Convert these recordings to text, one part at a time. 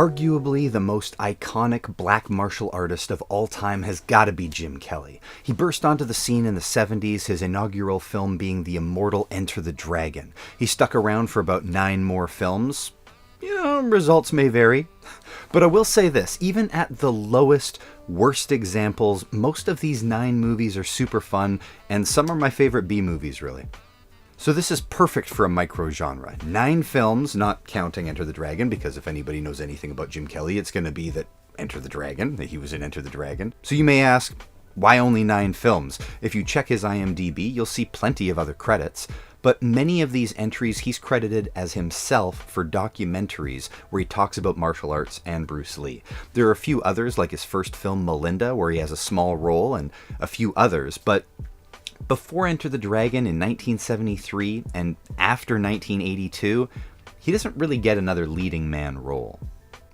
Arguably the most iconic black martial artist of all time has got to be Jim Kelly. He burst onto the scene in the 70s, his inaugural film being the immortal Enter the Dragon. He stuck around for about 9 more films. Results may vary. But I will say this, even at the lowest, worst examples, most of these 9 movies are super fun, and some are my favorite B movies, really. So this is perfect for a micro-genre. 9 films, not counting Enter the Dragon, because if anybody knows anything about Jim Kelly, it's going to be that Enter the Dragon, that he was in Enter the Dragon. So you may ask, why only 9 films? If you check his IMDb, you'll see plenty of other credits. But many of these entries he's credited as himself for documentaries where he talks about martial arts and Bruce Lee. There are a few others, like his first film Melinda, where he has a small role, and a few others, but before Enter the Dragon in 1973 and after 1982, he doesn't really get another leading man role.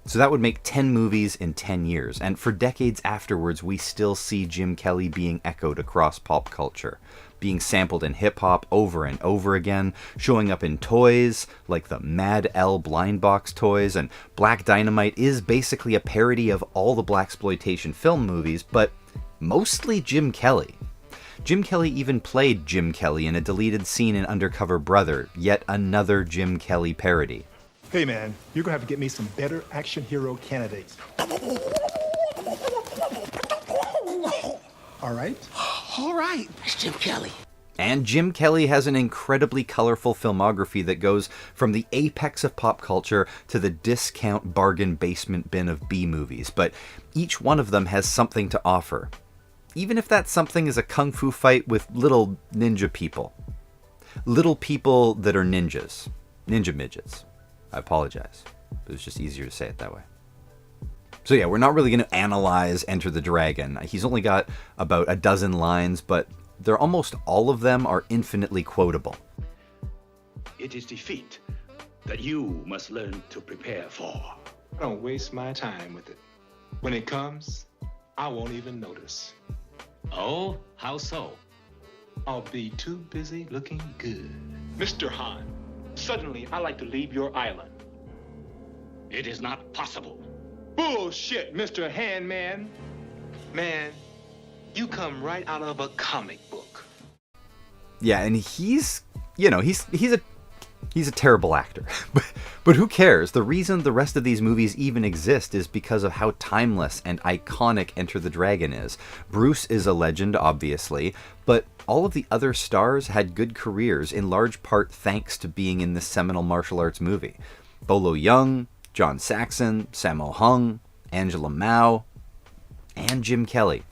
So that would make 10 movies in 10 years, and for decades afterwards we still see Jim Kelly being echoed across pop culture, being sampled in hip-hop over and over again, showing up in toys like the Mad L blind box toys, and Black Dynamite is basically a parody of all the blaxploitation film movies, but mostly Jim Kelly. Jim Kelly even played Jim Kelly in a deleted scene in Undercover Brother, yet another Jim Kelly parody. Hey man, you're gonna have to get me some better action hero candidates. All right? All right, it's Jim Kelly. And Jim Kelly has an incredibly colorful filmography that goes from the apex of pop culture to the discount bargain basement bin of B movies, but each one of them has something to offer. Even if that something is a kung fu fight with little ninja people. Little people that are ninjas. Ninja midgets. I apologize. It was just easier to say it that way. So yeah, we're not really going to analyze Enter the Dragon. He's only got about a dozen lines, but almost all of them are infinitely quotable. It is defeat that you must learn to prepare for. I don't waste my time with it. When it comes, I won't even notice. Oh, how so? I'll be too busy looking good. Mr. Han, suddenly I like to leave your island. It is not possible. Bullshit, Mr. Handman. Man, you come right out of a comic book. Yeah, and he's a terrible actor. But who cares? The reason the rest of these movies even exist is because of how timeless and iconic Enter the Dragon is. Bruce is a legend, obviously, but all of the other stars had good careers, in large part thanks to being in this seminal martial arts movie. Bolo Yeung, John Saxon, Sammo Hung, Angela Mao, and Jim Kelly.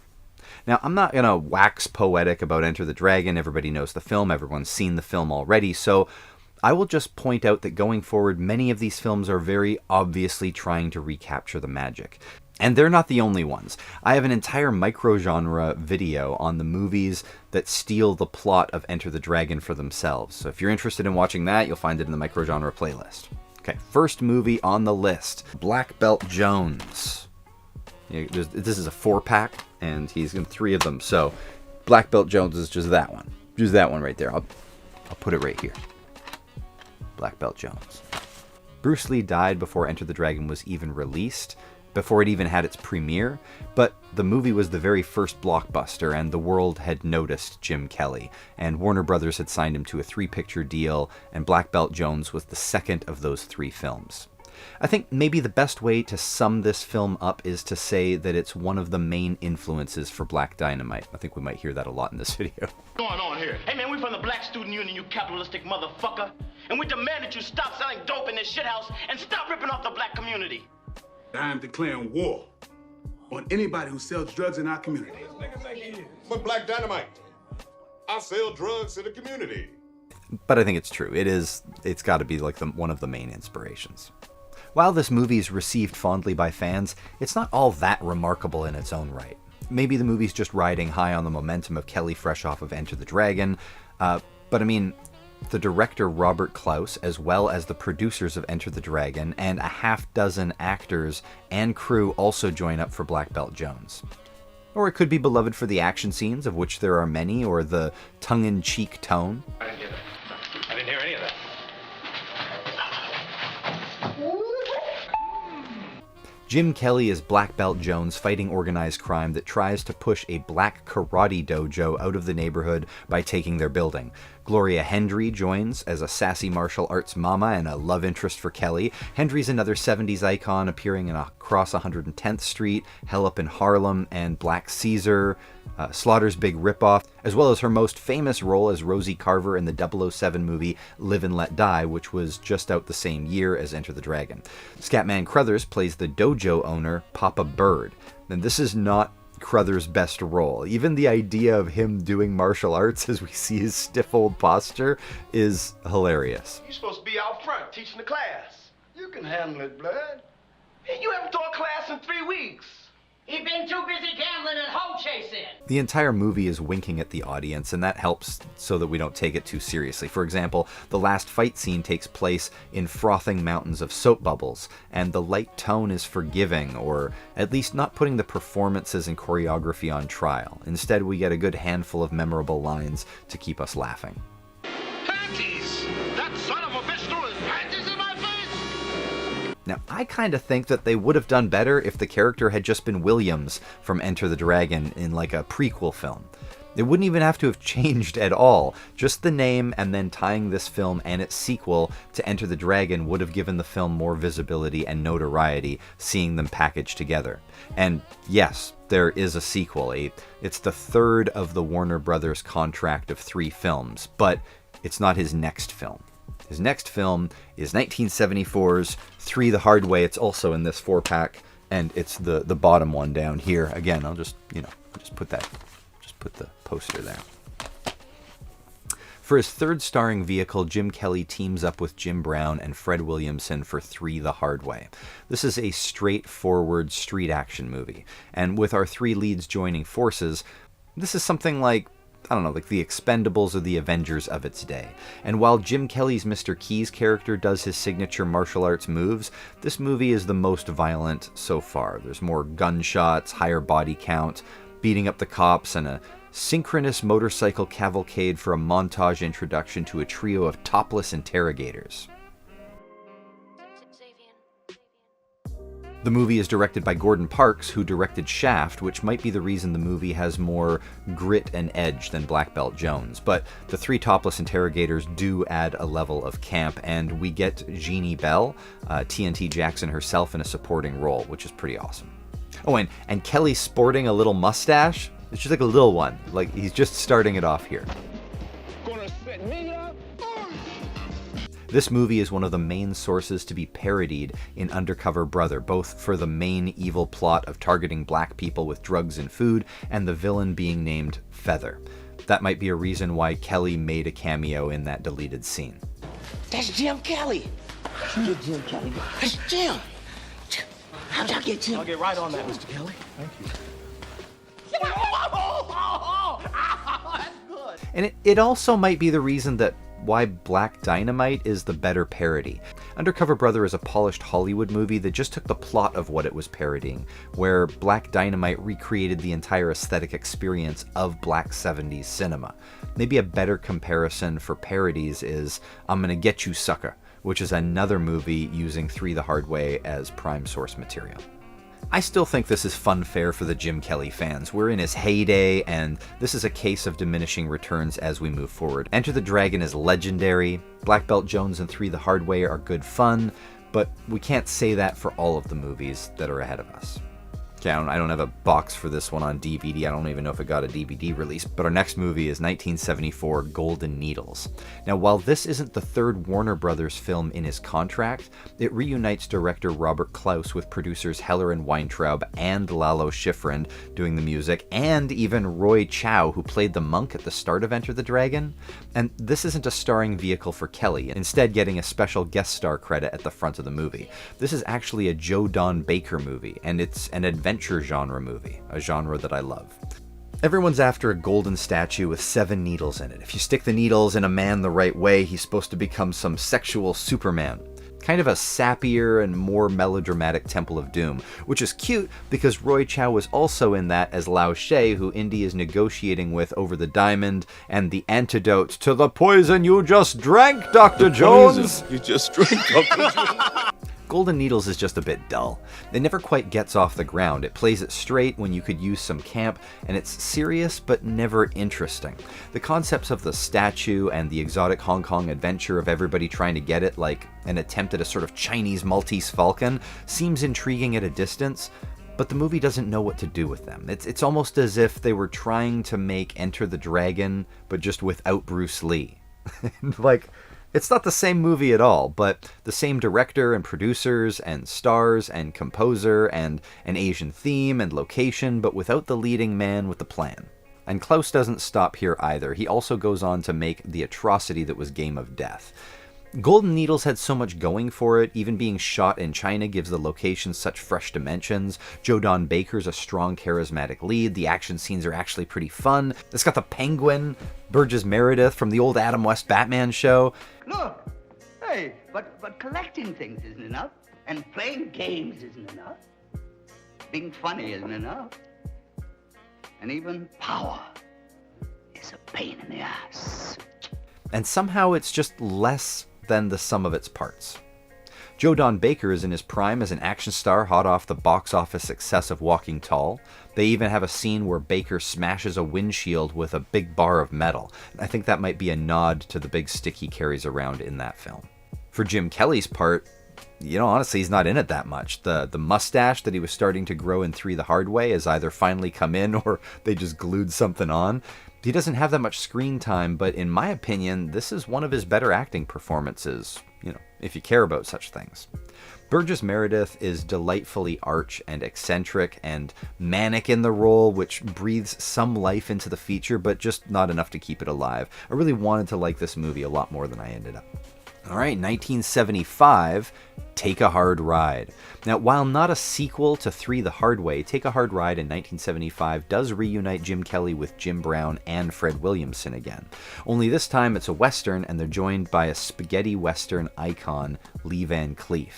Now, I'm not going to wax poetic about Enter the Dragon. Everybody knows the film. Everyone's seen the film already. So I will just point out that going forward, many of these films are very obviously trying to recapture the magic. And they're not the only ones. I have an entire microgenre video on the movies that steal the plot of Enter the Dragon for themselves. So if you're interested in watching that, you'll find it in the microgenre playlist. Okay, first movie on the list, Black Belt Jones. This is a 4-pack, and he's in 3 of them. So Black Belt Jones is just that one. Just that one right there. I'll put it right here. Black Belt Jones. Bruce Lee died before Enter the Dragon was even released, before it even had its premiere, but the movie was the very first blockbuster, and the world had noticed Jim Kelly, and Warner Brothers had signed him to a 3-picture deal, and Black Belt Jones was the second of those 3 films. I think maybe the best way to sum this film up is to say that it's one of the main influences for Black Dynamite. I think we might hear that a lot in this video. What's going on here? Hey man, we from the Black Student Union, you capitalistic motherfucker. And we demand that you stop selling dope in this shithouse and stop ripping off the black community. I am declaring war on anybody who sells drugs in our community. But Black Dynamite, I sell drugs in the community. But I think it's true. It's got to be like one of the main inspirations. While this movie is received fondly by fans, it's not all that remarkable in its own right. Maybe the movie's just riding high on the momentum of Kelly fresh off of Enter the Dragon, but I mean, the director Robert Klaus, as well as the producers of Enter the Dragon, and a half-dozen actors and crew also join up for Black Belt Jones. Or it could be beloved for the action scenes, of which there are many, or the tongue-in-cheek tone. I didn't hear that. I didn't hear any of that. Jim Kelly is Black Belt Jones fighting organized crime that tries to push a black karate dojo out of the neighborhood by taking their building. Gloria Hendry joins as a sassy martial arts mama and a love interest for Kelly. Hendry's another 70s icon appearing in Across 110th Street, Hell Up in Harlem, and Black Caesar, Slaughter's Big Ripoff, as well as her most famous role as Rosie Carver in the 007 movie Live and Let Die, which was just out the same year as Enter the Dragon. Scatman Crothers plays the dojo owner, Papa Bird. And this is not Crothers' best role. Even the idea of him doing martial arts as we see his stiff old posture is hilarious. You're supposed to be out front teaching the class. You can handle it, Blood. Hey, you haven't taught class in 3 weeks. He been too busy gambling and hoe chasing. The entire movie is winking at the audience, and that helps so that we don't take it too seriously. For example, the last fight scene takes place in frothing mountains of soap bubbles, and the light tone is forgiving, or at least not putting the performances and choreography on trial. Instead, we get a good handful of memorable lines to keep us laughing. Panties! That son of a bitch threw his panties in my face! Now, I kind of think that they would have done better if the character had just been Williams from Enter the Dragon in like a prequel film. It wouldn't even have to have changed at all. Just the name and then tying this film and its sequel to Enter the Dragon would have given the film more visibility and notoriety, seeing them packaged together. And yes, there is a sequel. It's the third of the Warner Brothers contract of 3 films, but it's not his next film. His next film is 1974's 3 the Hard Way. It's also in this 4-pack, and it's the bottom one down here. Again, I'll just put the poster there. For his third starring vehicle, Jim Kelly teams up with Jim Brown and Fred Williamson for 3 the Hard Way. This is a straightforward street action movie, and with our 3 leads joining forces, this is something like, I don't know, like the Expendables or the Avengers of its day. And while Jim Kelly's Mr. Keyes character does his signature martial arts moves, this movie is the most violent so far. There's more gunshots, higher body count, beating up the cops, and a synchronous motorcycle cavalcade for a montage introduction to a trio of topless interrogators. The movie is directed by Gordon Parks, who directed Shaft, which might be the reason the movie has more grit and edge than Black Belt Jones. But the 3 topless interrogators do add a level of camp, and we get Jeannie Bell, TNT Jackson herself, in a supporting role, which is pretty awesome. Oh, and Kelly sporting a little mustache. It's just like a little one. Like, he's just starting it off here. Gonna set me up? This movie is one of the main sources to be parodied in Undercover Brother, both for the main evil plot of targeting black people with drugs and food, and the villain being named Feather. That might be a reason why Kelly made a cameo in that deleted scene. That's Jim Kelly. Get Jim Kelly. That's Jim. How'd y'all get Jim? I'll get right on that, Mr. Kelly. Thank you. That's good. And it also might be the reason that why Black Dynamite is the better parody. Undercover Brother is a polished Hollywood movie that just took the plot of what it was parodying, where Black Dynamite recreated the entire aesthetic experience of Black 70s cinema. Maybe a better comparison for parodies is I'm Gonna Get You Sucker, which is another movie using 3 the Hard Way as prime source material. I still think this is fun fare for the Jim Kelly fans. We're in his heyday, and this is a case of diminishing returns as we move forward. Enter the Dragon is legendary, Black Belt Jones and 3 the Hard Way are good fun, but we can't say that for all of the movies that are ahead of us. Okay, I don't have a box for this one on DVD. I don't even know if it got a DVD release. But our next movie is 1974, Golden Needles. Now, while this isn't the third Warner Brothers film in his contract, it reunites director Robert Klaus with producers Heller and Weintraub and Lalo Schifrin doing the music, and even Roy Chow, who played the monk at the start of Enter the Dragon. And this isn't a starring vehicle for Kelly, instead getting a special guest star credit at the front of the movie. This is actually a Joe Don Baker movie, and it's an adventure genre movie, a genre that I love. Everyone's after a golden statue with 7 needles in it. If you stick the needles in a man the right way, he's supposed to become some sexual Superman. Kind of a sappier and more melodramatic Temple of Doom, which is cute because Roy Chow was also in that as Lao She, who Indy is negotiating with over the diamond and the antidote to the poison you just drank, Dr. Jones! You just drank, Dr. Jones. Golden Needles is just a bit dull. It never quite gets off the ground. It plays it straight when you could use some camp, and it's serious but never interesting. The concepts of the statue and the exotic Hong Kong adventure of everybody trying to get it, like an attempt at a sort of Chinese Maltese falcon, seems intriguing at a distance, but the movie doesn't know what to do with them. It's almost as if they were trying to make Enter the Dragon, but just without Bruce Lee. Like, it's not the same movie at all, but the same director and producers and stars and composer and an Asian theme and location, but without the leading man with the plan. And Klaus doesn't stop here either. He also goes on to make the atrocity that was Game of Death. Golden Needles had so much going for it. Even being shot in China gives the location such fresh dimensions. Joe Don Baker's a strong, charismatic lead. The action scenes are actually pretty fun. It's got the Penguin, Burgess Meredith from the old Adam West Batman show. Look, hey, but collecting things isn't enough, and playing games isn't enough. Being funny isn't enough. And even power is a pain in the ass. And somehow it's just less than the sum of its parts. Joe Don Baker is in his prime as an action star, hot off the box office success of Walking Tall. They even have a scene where Baker smashes a windshield with a big bar of metal. I think that might be a nod to the big stick he carries around in that film. For Jim Kelly's part, honestly, he's not in it that much. The mustache that he was starting to grow in 3 the Hard Way has either finally come in or they just glued something on. He doesn't have that much screen time, but in my opinion, this is one of his better acting performances, if you care about such things. Burgess Meredith is delightfully arch and eccentric and manic in the role, which breathes some life into the feature, but just not enough to keep it alive. I really wanted to like this movie a lot more than I ended up. All right, 1975, Take a Hard Ride. Now, while not a sequel to 3 the Hard Way, Take a Hard Ride in 1975 does reunite Jim Kelly with Jim Brown and Fred Williamson again. Only this time it's a Western, and they're joined by a spaghetti Western icon, Lee Van Cleef.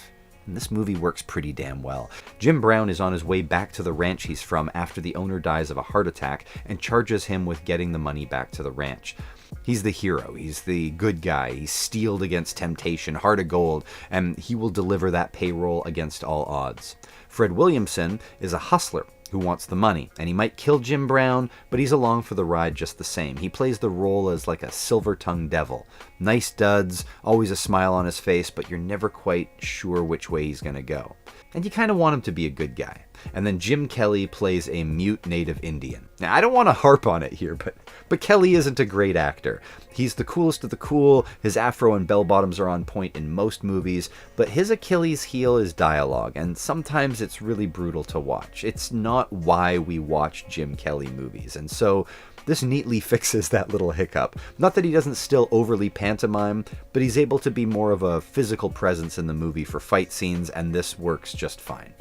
And this movie works pretty damn well. Jim Brown is on his way back to the ranch he's from after the owner dies of a heart attack and charges him with getting the money back to the ranch. He's the hero. He's the good guy. He's steeled against temptation, heart of gold, and he will deliver that payroll against all odds. Fred Williamson is a hustler who wants the money, and he might kill Jim Brown, but he's along for the ride just the same. He plays the role as like a silver-tongued devil. Nice duds, always a smile on his face, but you're never quite sure which way he's going to go. And you kind of want him to be a good guy. And then Jim Kelly plays a mute native Indian. Now, I don't want to harp on it here, but Kelly isn't a great actor. He's the coolest of the cool, his afro and bell-bottoms are on point in most movies, but his Achilles heel is dialogue, and sometimes it's really brutal to watch. It's not why we watch Jim Kelly movies, and so this neatly fixes that little hiccup. Not that he doesn't still overly pantomime, but he's able to be more of a physical presence in the movie for fight scenes, and this works just fine.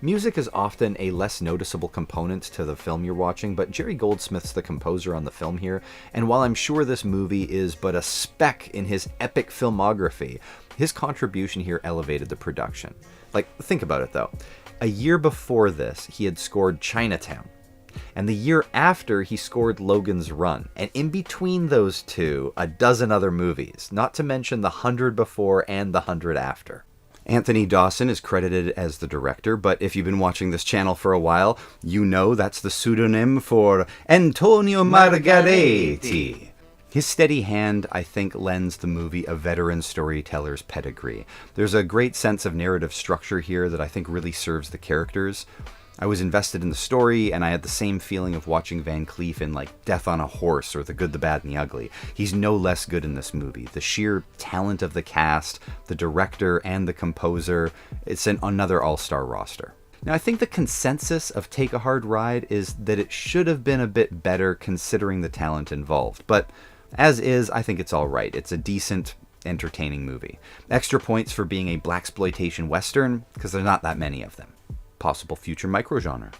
Music is often a less noticeable component to the film you're watching, but Jerry Goldsmith's the composer on the film here, and while I'm sure this movie is but a speck in his epic filmography, his contribution here elevated the production. Like, think about it though. A year before this, he had scored Chinatown. And the year after, he scored Logan's Run. And in between those two, a dozen other movies, not to mention the 100 before and the 100 after. Anthony Dawson is credited as the director, but if you've been watching this channel for a while, you know that's the pseudonym for Antonio Margheriti. His steady hand, I think, lends the movie a veteran storyteller's pedigree. There's a great sense of narrative structure here that I think really serves the characters. I was invested in the story, and I had the same feeling of watching Van Cleef in, like, Death on a Horse or The Good, the Bad, and the Ugly. He's no less good in this movie. The sheer talent of the cast, the director, and the composer, it's another all-star roster. Now, I think the consensus of Take a Hard Ride is that it should have been a bit better considering the talent involved, but as is, I think it's all right. It's a decent, entertaining movie. Extra points for being a blaxploitation western, because there's not that many of them. Possible future microgenre.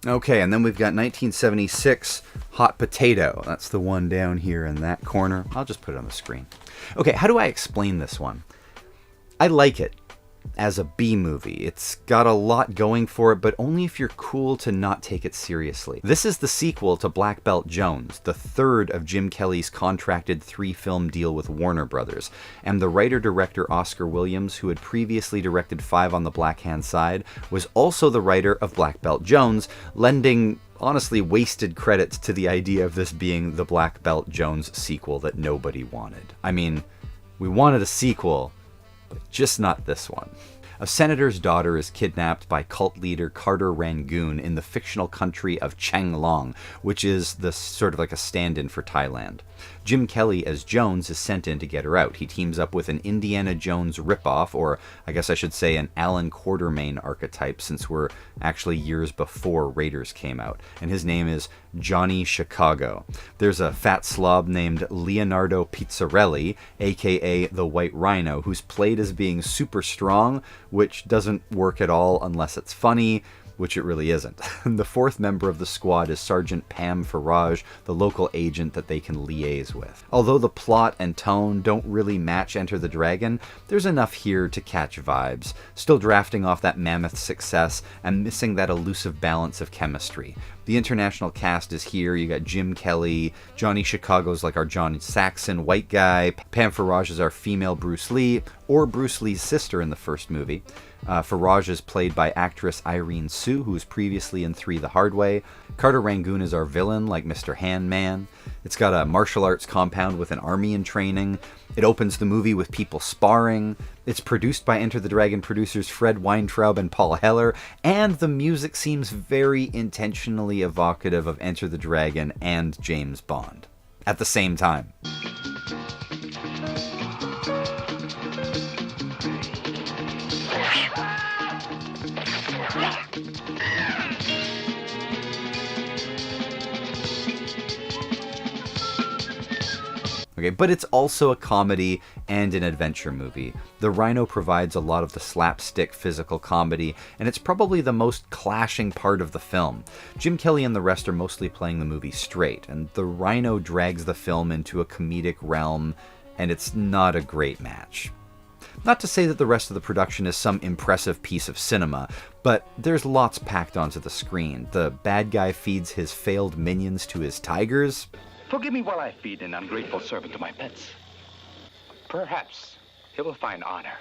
Okay, and then we've got 1976, Hot Potato. That's the one down here in that corner. I'll just put it on the screen. Okay, how do I explain this one? I like it. as a B-movie. It's got a lot going for it, but only if you're cool to not take it seriously. This is the sequel to Black Belt Jones, the third of Jim Kelly's contracted 3-film deal with Warner Brothers, and the writer-director Oscar Williams, who had previously directed 5 on the Black Hand Side, was also the writer of Black Belt Jones, lending honestly wasted credits to the idea of this being the Black Belt Jones sequel that nobody wanted. I mean, we wanted a sequel, but just not this one. A senator's daughter is kidnapped by cult leader Carter Rangoon in the fictional country of Changlong, which is the sort of like a stand-in for Thailand. Jim Kelly as Jones is sent in to get her out. He teams up with an Indiana Jones ripoff, or I guess I should say an Alan Quatermain archetype, since we're actually years before Raiders came out, and his name is Johnny Chicago. There's a fat slob named Leonardo Pizzarelli, aka the White Rhino, who's played as being super strong, which doesn't work at all unless it's funny, which it really isn't. The fourth member of the squad is Sergeant Pam Farage, the local agent that they can liaise with. Although the plot and tone don't really match Enter the Dragon, there's enough here to catch vibes, still drafting off that mammoth success and missing that elusive balance of chemistry. The international cast is here. You got Jim Kelly, Johnny Chicago's like our John Saxon, white guy, Pam Farage is our female Bruce Lee, or Bruce Lee's sister in the first movie. Farage is played by actress Irene Sue, who was previously in 3 The Hard Way. Carter Rangoon is our villain, like Mr. Handman. It's got a martial arts compound with an army in training. It opens the movie with people sparring. It's produced by Enter the Dragon producers Fred Weintraub and Paul Heller, and the music seems very intentionally evocative of Enter the Dragon and James Bond at the same time. Okay, but it's also a comedy and an adventure movie. The Rhino provides a lot of the slapstick physical comedy, and it's probably the most clashing part of the film. Jim Kelly and the rest are mostly playing the movie straight, and the Rhino drags the film into a comedic realm, and it's not a great match. Not to say that the rest of the production is some impressive piece of cinema, but there's lots packed onto the screen. The bad guy feeds his failed minions to his tigers. Forgive me while I feed an ungrateful servant to my pets. Perhaps he will find honor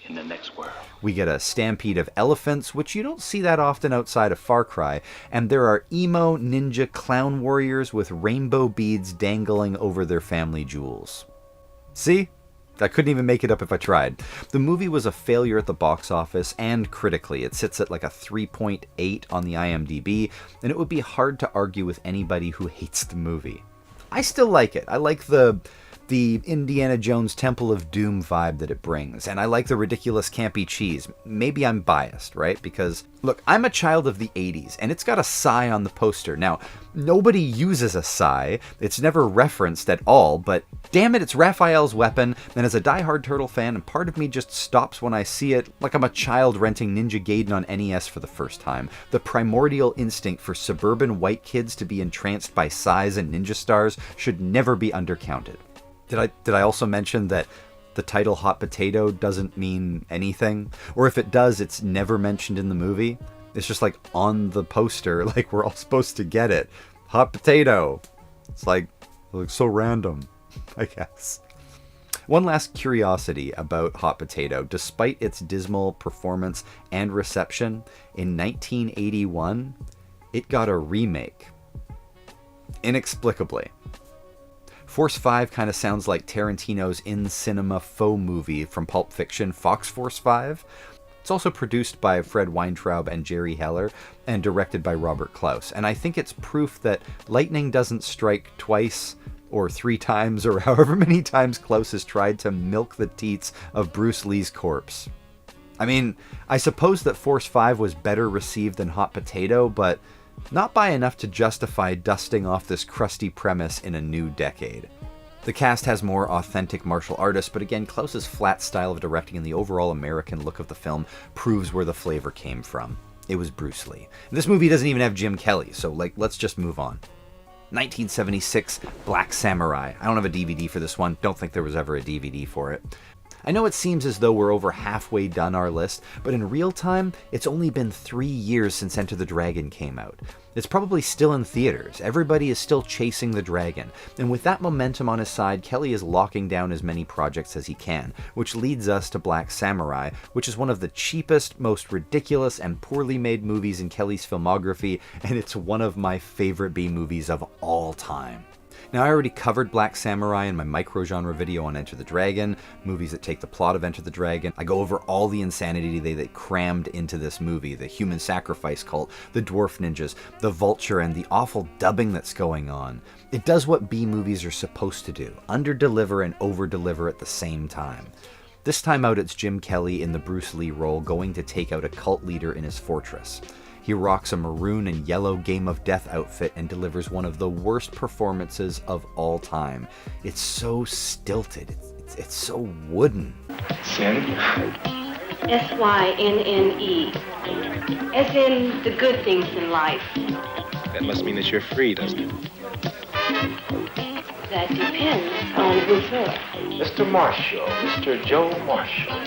in the next world. We get a stampede of elephants, which you don't see that often outside of Far Cry, and there are emo ninja clown warriors with rainbow beads dangling over their family jewels. See? I couldn't even make it up if I tried. The movie was a failure at the box office and critically. It sits at like a 3.8 on the IMDb, and it would be hard to argue with anybody who hates the movie. I still like it. I like the Indiana Jones Temple of Doom vibe that it brings, and I like the ridiculous campy cheese. Maybe I'm biased, right? Because, look, I'm a child of the 80s, and it's got a sai on the poster. Now, nobody uses a sai. It's never referenced at all, but damn it, it's Raphael's weapon, and as a diehard Turtle fan, and part of me just stops when I see it, like I'm a child renting Ninja Gaiden on NES for the first time. The primordial instinct for suburban white kids to be entranced by sais and ninja stars should never be undercounted. Did I also mention that the title Hot Potato doesn't mean anything? Or if it does, it's never mentioned in the movie. It's just like on the poster, like we're all supposed to get it. Hot Potato. It's like so random, I guess. One last curiosity about Hot Potato. Despite its dismal performance and reception, in 1981, it got a remake. Inexplicably. Force 5 kind of sounds like Tarantino's in-cinema faux movie from Pulp Fiction, Fox Force 5. It's also produced by Fred Weintraub and Jerry Heller, and directed by Robert Klaus. And I think it's proof that lightning doesn't strike twice, or 3 times, or however many times Klaus has tried to milk the teats of Bruce Lee's corpse. I mean, I suppose that Force 5 was better received than Hot Potato, but not by enough to justify dusting off this crusty premise in a new decade. The cast has more authentic martial artists, but again, Klaus's flat style of directing and the overall American look of the film proves where the flavor came from. It was Bruce Lee. And this movie doesn't even have Jim Kelly, so let's just move on. 1976, Black Samurai. I don't have a DVD for this one. Don't think there was ever a DVD for it. I know it seems as though we're over halfway done our list, but in real time, it's only been 3 years since Enter the Dragon came out. It's probably still in theaters, everybody is still chasing the dragon, and with that momentum on his side, Kelly is locking down as many projects as he can, which leads us to Black Samurai, which is one of the cheapest, most ridiculous, and poorly made movies in Kelly's filmography, and it's one of my favorite B-movies of all time. Now, I already covered Black Samurai in my microgenre video on Enter the Dragon, movies that take the plot of Enter the Dragon. I go over all the insanity they crammed into this movie, the human sacrifice cult, the dwarf ninjas, the vulture, and the awful dubbing that's going on. It does what B-movies are supposed to do, under-deliver and over-deliver at the same time. This time out, it's Jim Kelly in the Bruce Lee role going to take out a cult leader in his fortress. He rocks a maroon and yellow Game of Death outfit and delivers one of the worst performances of all time. It's so stilted. It's so wooden. Sin? S-Y-N-N-E. As in the good things in life. That must mean that you're free, doesn't it? That depends on who for. Mr. Marshall, Mr. Joe Marshall.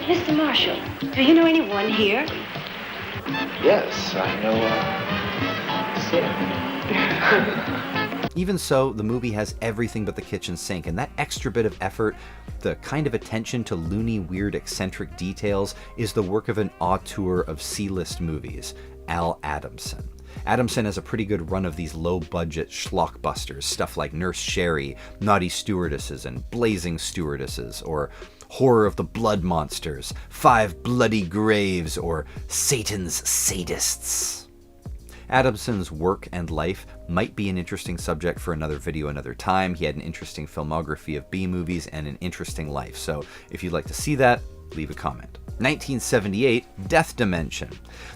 Mr. Marshall, do you know anyone here? Yes, I know, Sin. Even so, the movie has everything but the kitchen sink, and that extra bit of effort, the kind of attention to loony, weird, eccentric details, is the work of an auteur of C-list movies, Al Adamson. Adamson has a pretty good run of these low-budget schlockbusters, stuff like Nurse Sherry, Naughty Stewardesses, and Blazing Stewardesses, or Horror of the Blood Monsters, Five Bloody Graves, or Satan's Sadists. Adamson's work and life might be an interesting subject for another video another time. He had an interesting filmography of B-movies and an interesting life, so if you'd like to see that, leave a comment. 1978, Death Dimension.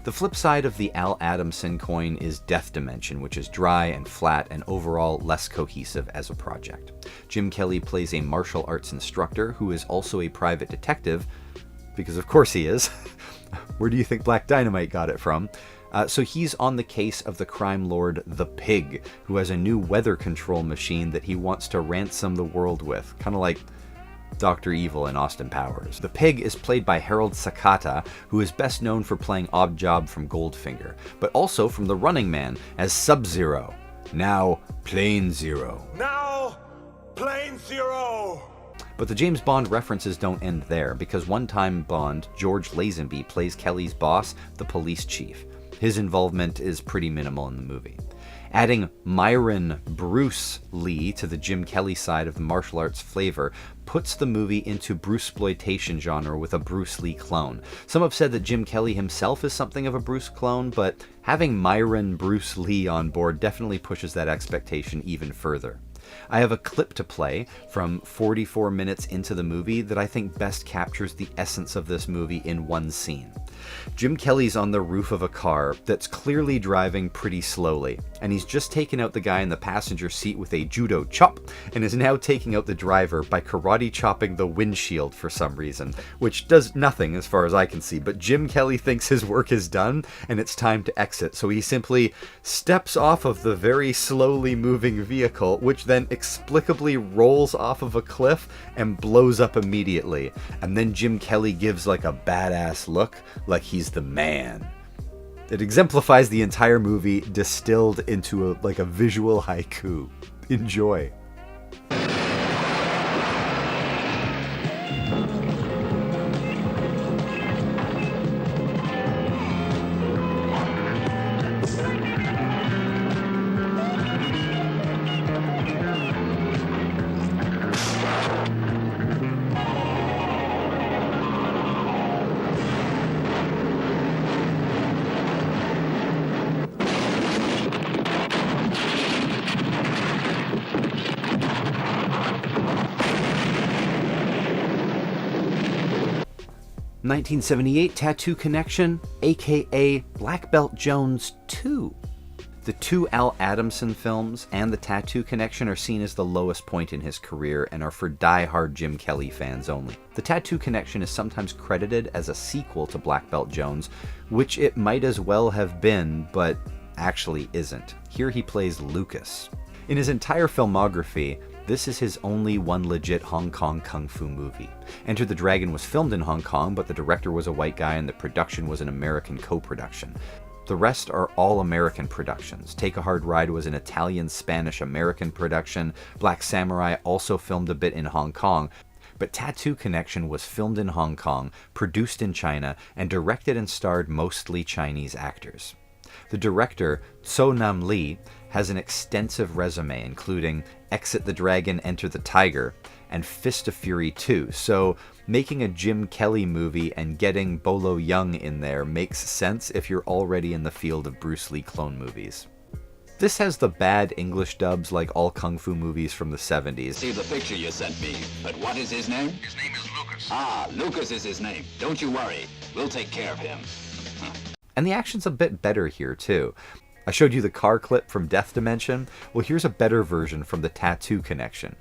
The flip side of the Al Adamson coin is Death Dimension, which is dry and flat and overall less cohesive as a project. Jim Kelly plays a martial arts instructor who is also a private detective, because of course he is. Where do you think Black Dynamite got it from? So he's on the case of the crime lord The Pig, who has a new weather control machine that he wants to ransom the world with, kind of like Dr. Evil and Austin Powers. The Pig is played by Harold Sakata, who is best known for playing Oddjob from Goldfinger, but also from The Running Man as Sub-Zero, now Plane Zero. Now, Plane Zero! But the James Bond references don't end there, because one-time Bond, George Lazenby, plays Kelly's boss, the police chief. His involvement is pretty minimal in the movie. Adding Myron Bruce Lee to the Jim Kelly side of the martial arts flavor puts the movie into Bruceploitation genre with a Bruce Lee clone. Some have said that Jim Kelly himself is something of a Bruce clone, but having Myron Bruce Lee on board definitely pushes that expectation even further. I have a clip to play from 44 minutes into the movie that I think best captures the essence of this movie in one scene. Jim Kelly's on the roof of a car that's clearly driving pretty slowly, and he's just taken out the guy in the passenger seat with a judo chop, and is now taking out the driver by karate chopping the windshield for some reason, which does nothing as far as I can see, but Jim Kelly thinks his work is done, and it's time to exit, so he simply steps off of the very slowly moving vehicle, which then explicably rolls off of a cliff and blows up immediately, and then Jim Kelly gives like a badass look, like he's the man. It exemplifies the entire movie distilled into a visual haiku. Enjoy. (1978) Tattoo Connection, aka Black Belt Jones 2. The two Al Adamson films and The Tattoo Connection are seen as the lowest point in his career and are for die-hard Jim Kelly fans only. The Tattoo Connection is sometimes credited as a sequel to Black Belt Jones, which it might as well have been, but actually isn't. Here he plays Lucas. In his entire filmography, This is his only one legit Hong Kong kung fu movie. Enter the Dragon was filmed in Hong Kong, but the director was a white guy and the production was an American co-production. The rest are all American productions. Take a Hard Ride was an Italian-Spanish-American production. Black Samurai also filmed a bit in Hong Kong, but Tattoo Connection was filmed in Hong Kong, produced in China, and directed and starred mostly Chinese actors. The director, So Nam Lee, has an extensive resume including Exit the Dragon, Enter the Tiger, and Fist of Fury 2, so making a Jim Kelly movie and getting Bolo Young in there makes sense if you're already in the field of Bruce Lee clone movies. This has the bad English dubs like all kung fu movies from the 70s. See the picture you sent me, but what is his name? His name is Lucas. Ah, Lucas is his name. Don't you worry. We'll take care of him. And the action's a bit better here, too. I showed you the car clip from Death Dimension. Well, here's a better version from the Tattoo Connection.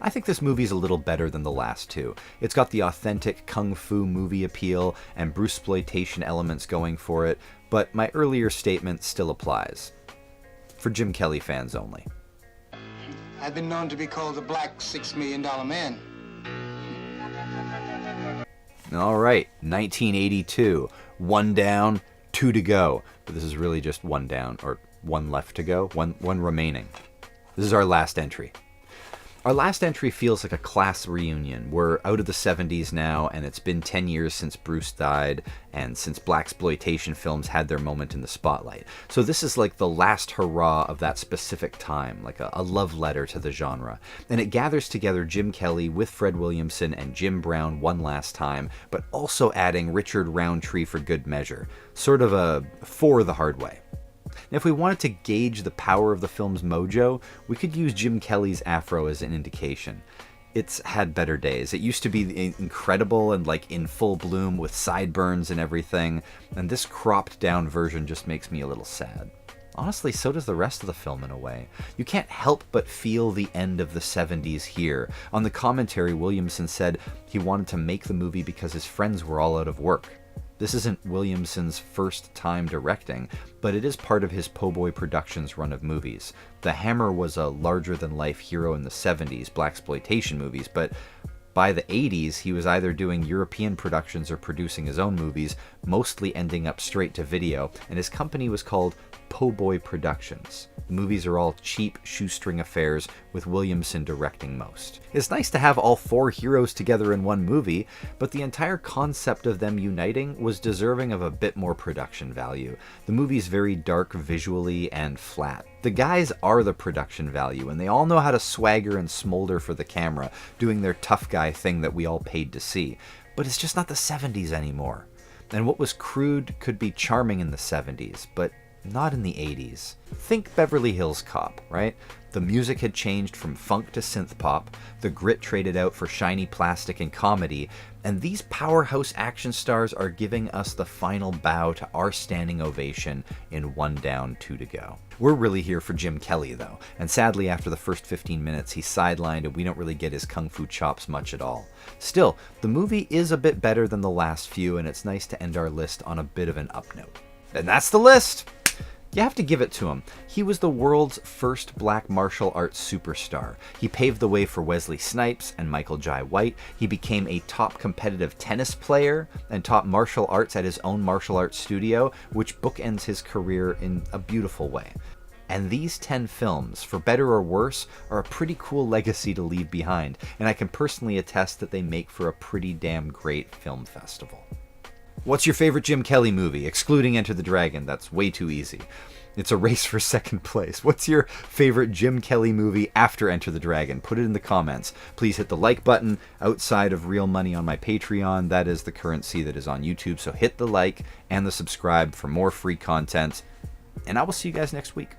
I think this movie's a little better than the last two. It's got the authentic kung fu movie appeal and Bruceploitation elements going for it, but my earlier statement still applies. For Jim Kelly fans only. I've been known to be called the Black $6 Million Man. Alright, 1982. 1 down, 2 to go. But this is really just 1 down, or 1 left to go, one remaining. This is our last entry. Our last entry feels like a class reunion. We're out of the 70s now, and it's been 10 years since Bruce died, and since blaxploitation films had their moment in the spotlight. So this is like the last hurrah of that specific time, like a love letter to the genre. And it gathers together Jim Kelly with Fred Williamson and Jim Brown one last time, but also adding Richard Roundtree for good measure. Sort of a for the hard way. Now, if we wanted to gauge the power of the film's mojo, we could use Jim Kelly's afro as an indication. It's had better days. It used to be incredible and like in full bloom with sideburns and everything, and this cropped down version just makes me a little sad. Honestly, so does the rest of the film in a way. You can't help but feel the end of the 70s here. On the commentary, Williamson said he wanted to make the movie because his friends were all out of work. This isn't Williamson's first time directing, but it is part of his Po' Boy Productions run of movies. The Hammer was a larger-than-life hero in the 70s, blaxploitation movies, but by the 80s, he was either doing European productions or producing his own movies, mostly ending up straight to video, and his company was called Po' Boy Productions. The movies are all cheap, shoestring affairs, with Williamson directing most. It's nice to have all four heroes together in one movie, but the entire concept of them uniting was deserving of a bit more production value. The movie's very dark visually and flat. The guys are the production value, and they all know how to swagger and smolder for the camera, doing their tough guy thing that we all paid to see. But it's just not the 70s anymore. And what was crude could be charming in the 70s, but not in the 80s. Think Beverly Hills Cop, right? The music had changed from funk to synth pop, the grit traded out for shiny plastic and comedy, and these powerhouse action stars are giving us the final bow to our standing ovation in 1 down, 2 to go. We're really here for Jim Kelly, though, and sadly after the first 15 minutes he's sidelined and we don't really get his kung fu chops much at all. Still, the movie is a bit better than the last few, and it's nice to end our list on a bit of an up note. And that's the list! You have to give it to him. He was the world's first black martial arts superstar. He paved the way for Wesley Snipes and Michael Jai White. He became a top competitive tennis player and taught martial arts at his own martial arts studio, which bookends his career in a beautiful way. And these 10 films, for better or worse, are a pretty cool legacy to leave behind, and I can personally attest that they make for a pretty damn great film festival. What's your favorite Jim Kelly movie, excluding Enter the Dragon? That's way too easy. It's a race for second place. What's your favorite Jim Kelly movie after Enter the Dragon? Put it in the comments. Please hit the like button outside of real money on my Patreon. That is the currency that is on YouTube. So hit the like and the subscribe for more free content. And I will see you guys next week.